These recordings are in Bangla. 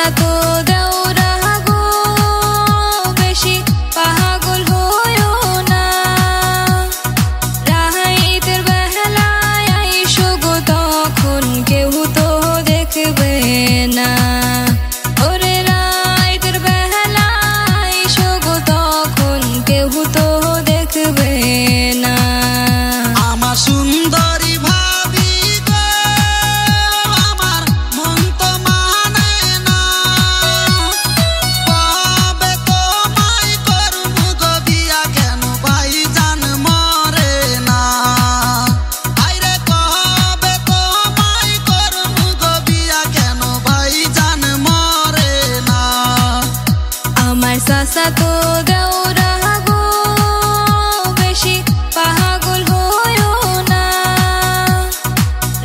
চাচাতো দেওরা গো বেশি পাগল হইও না রাইতের বেলায় আইসো গো তখন কেউ তো দেখবে না ওরে রাইতের বেলায় আইসো গো তখন কেউ তো দেখবে না আমার সুন্দরী ভাবি গো আমার মন তো মানে না কবে তোমায় করবো গো বিয়া কেন ভাইজান মরে না আইরে কবে তোমায় করবো গো বিয়া কেন ভাইজান মরে না আমার চাচাতো দেওরা গো বেশি পাগল হইও না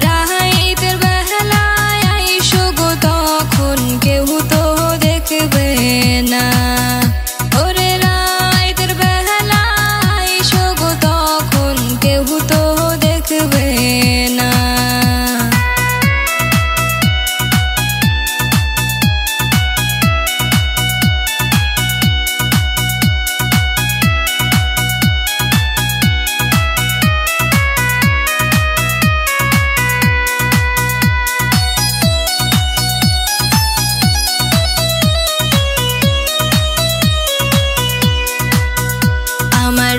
রাইতের বেলায় আইসো গো তখন কেউ তো দেখবে না ওরে রাইতের বেলায় আইসো গো তখন কেউ তো দেখবে না আমার